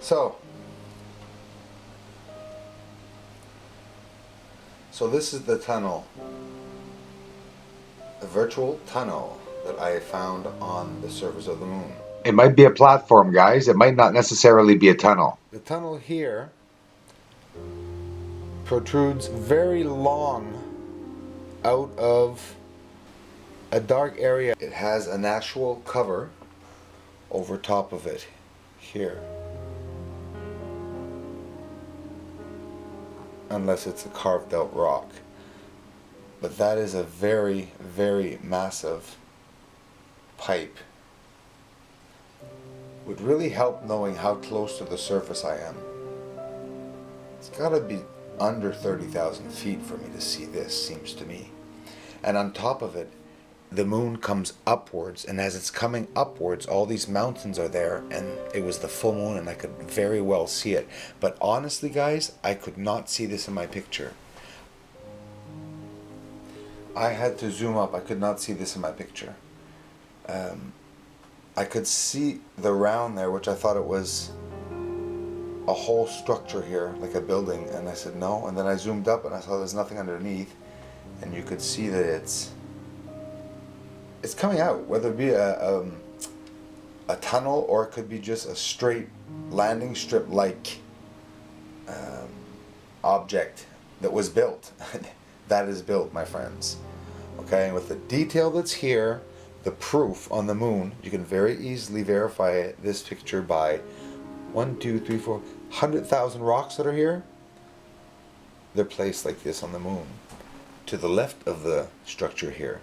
So this is the tunnel, a virtual tunnel that I found on the surface of the moon. It might be a platform, guys. It might not necessarily be a tunnel. The tunnel here protrudes very long out of a dark area. It has an actual cover over top of it here. Unless it's a carved out rock. But that is a very, very massive pipe. Would really help knowing how close to the surface I am. It's gotta be under 30,000 feet for me to see this, seems to me. And on top of it, the moon comes upwards, and as it's coming upwards, all these mountains are there, and it was the full moon and I could very well see it. But honestly, guys, I could not see this in my picture. I had to zoom up. I could not see this in my picture. I could see the round there, which I thought it was a whole structure here, like a building, and I said no, and then I zoomed up and I saw there's nothing underneath, and you could see that it's coming out, whether it be a tunnel or it could be just a straight landing strip like object that was built. That is built, my friends. Okay, and with the detail that's here, the proof on the moon, you can very easily verify this picture by 100,000 rocks that are here. They're placed like this on the moon. To the left of the structure here.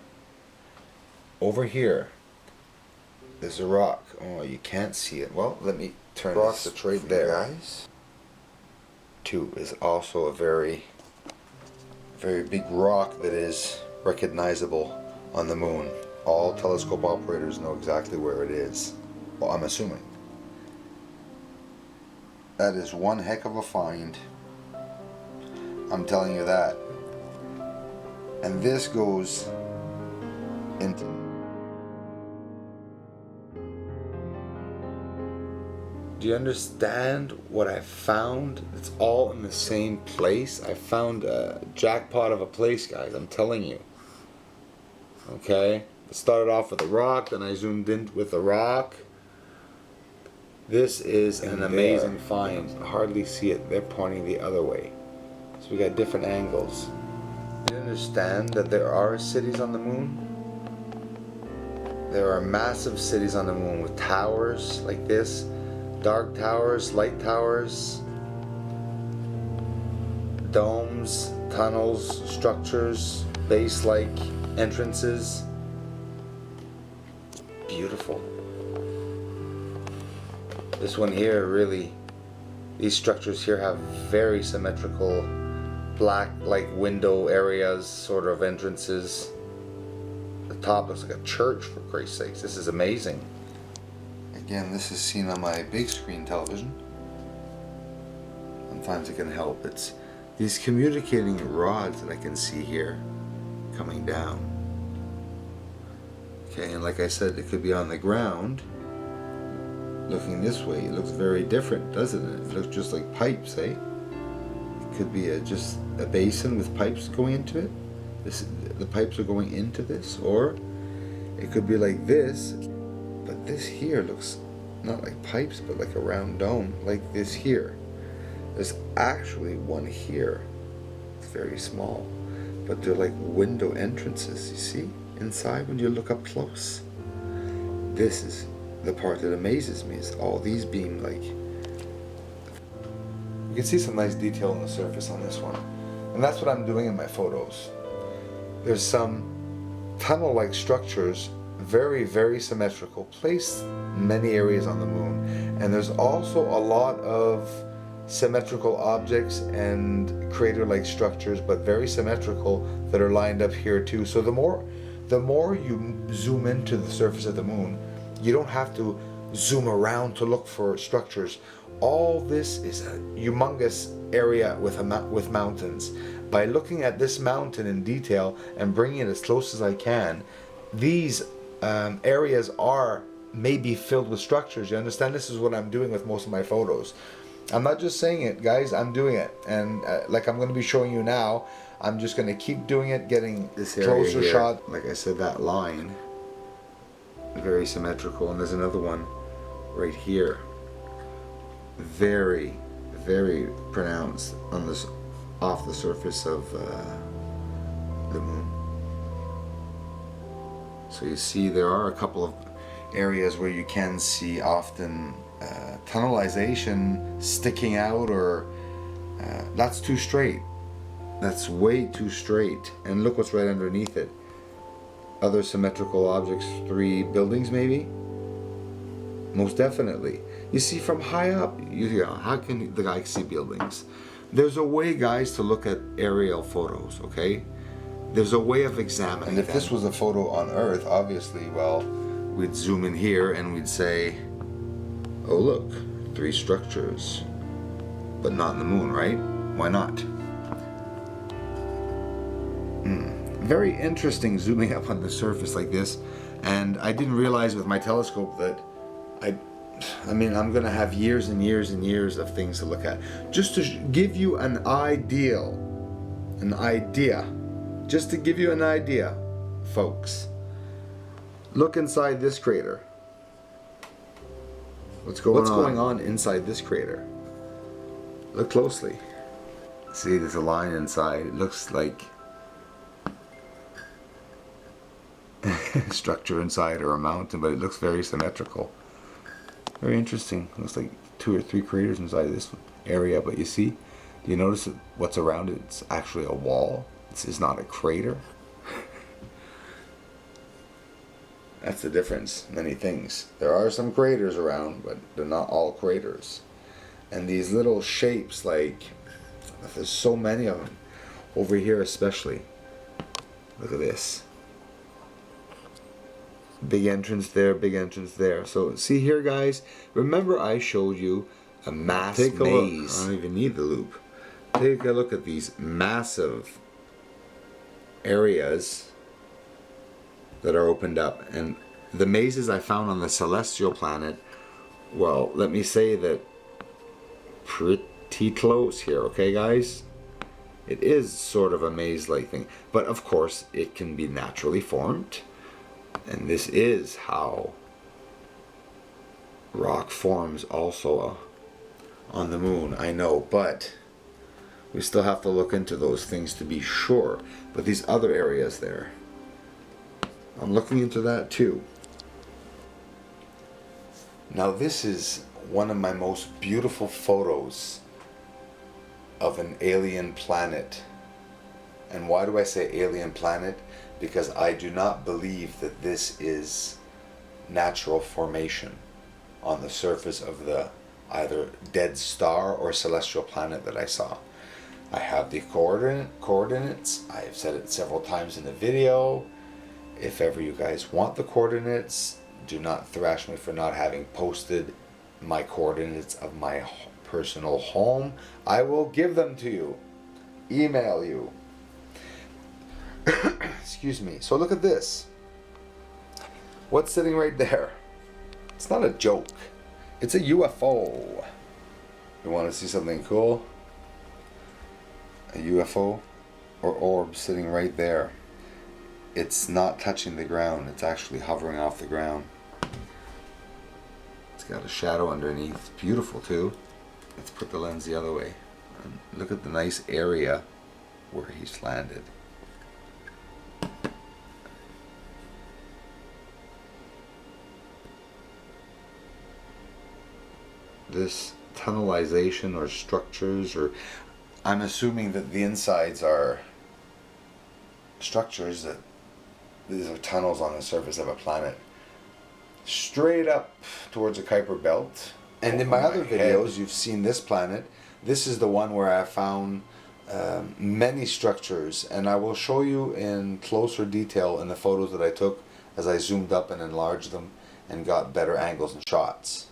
Over here, there's a rock. Oh, you can't see it. Well, let me turn this. That's right there, guys. Two is also a very, very big rock that is recognizable on the moon. All telescope operators know exactly where it is. Well, I'm assuming. That is one heck of a find. I'm telling you that. And this goes into... Do you understand what I found? It's all in the same place. I found a jackpot of a place, guys. I'm telling you. Okay? I started off with a rock, then I zoomed in with a rock. This is an amazing find. I hardly see it. They're pointing the other way. So we got different angles. Do you understand that there are cities on the moon? There are massive cities on the moon with towers like this. Dark towers, light towers, domes, tunnels, structures, base-like entrances. Beautiful. This one here really, these structures here have very symmetrical black like window areas, sort of entrances. The top looks like a church, for Christ's sakes. This is amazing. Again, this is seen on my big screen television. Sometimes it can help. It's these communicating rods that I can see here coming down. Okay, and like I said, it could be on the ground. Looking this way, it looks very different, doesn't it? It looks just like pipes, eh? It could be just a basin with pipes going into it. The pipes are going into this, or it could be like this. But this here looks not like pipes, but like a round dome, like this here. There's actually one here. It's very small, but they're like window entrances, you see, inside when you look up close. This is the part that amazes me, is all these being like... You can see some nice detail on the surface on this one. And that's what I'm doing in my photos. There's some tunnel-like structures, very, very symmetrical, placed in many areas on the moon. And there's also a lot of symmetrical objects and crater-like structures, but very symmetrical, that are lined up here too. So the more you zoom into the surface of the moon, you don't have to zoom around to look for structures. All this is a humongous area with mountains. By looking at this mountain in detail and bringing it as close as I can, these areas are may be filled with structures. You understand? This is what I'm doing with most of my photos. I'm not just saying it, guys. I'm doing it, and like I'm going to be showing you now, I'm just going to keep doing it, getting this closer shot. Like I said, that line, very symmetrical, and there's another one right here, very, very pronounced on this, off the surface of the moon. So you see, there are a couple of areas where you can see often tunnelization sticking out, or that's too straight. That's way too straight. And look what's right underneath it. Other symmetrical objects, 3 buildings maybe? Most definitely. You see, from high up, how can the guy see buildings? There's a way, guys, to look at aerial photos, okay? There's a way of examining. And if this was a photo on Earth, obviously, well, we'd zoom in here and we'd say, oh look, 3 structures, but not in the moon, right? Why not? Very interesting zooming up on the surface like this, and I didn't realize with my telescope that I mean, I'm gonna have years and years and years of things to look at. Just to give you an idea, just to give you an idea, folks. Look inside this crater. What's going on inside this crater? Look closely. See, there's a line inside. It looks like structure inside or a mountain, but it looks very symmetrical. Very interesting. Looks like 2 or 3 craters inside this area, but you see, do you notice what's around it? It's actually a wall. This is not a crater. That's the difference. Many things. There are some craters around, but they're not all craters. And these little shapes, like, there's so many of them. Over here especially. Look at this. Big entrance there, big entrance there. So see here, guys, remember I showed you a mass maze. Look. I don't even need the loop. Take a look at these massive areas that are opened up, and the mazes I found on the Celestial Planet, well, let me say that pretty close here, okay, guys? It is sort of a maze-like thing, but of course it can be naturally formed. And this is how rock forms also on the moon, I know, but we still have to look into those things to be sure. But these other areas there, I'm looking into that too. Now this is one of my most beautiful photos of an alien planet. And why do I say alien planet? Because I do not believe that this is natural formation on the surface of the either dead star or celestial planet that I saw. I have the coordinates. I have said it several times in the video. If ever you guys want the coordinates, do not thrash me for not having posted my coordinates of my personal home. I will give them to you. Email you. Excuse me. So look at this. What's sitting right there? It's not a joke. It's a UFO. You want to see something cool? A UFO or orb sitting right there. It's not touching the ground. It's actually hovering off the ground. It's got a shadow underneath. It's beautiful too. Let's put the lens the other way. And look at the nice area where he's landed. This tunnelization or structures, or I'm assuming that the insides are structures, that these are tunnels on the surface of a planet straight up towards the Kuiper Belt. And in my other videos you've seen this planet. This is the one where I found many structures, and I will show you in closer detail in the photos that I took as I zoomed up and enlarged them and got better angles and shots.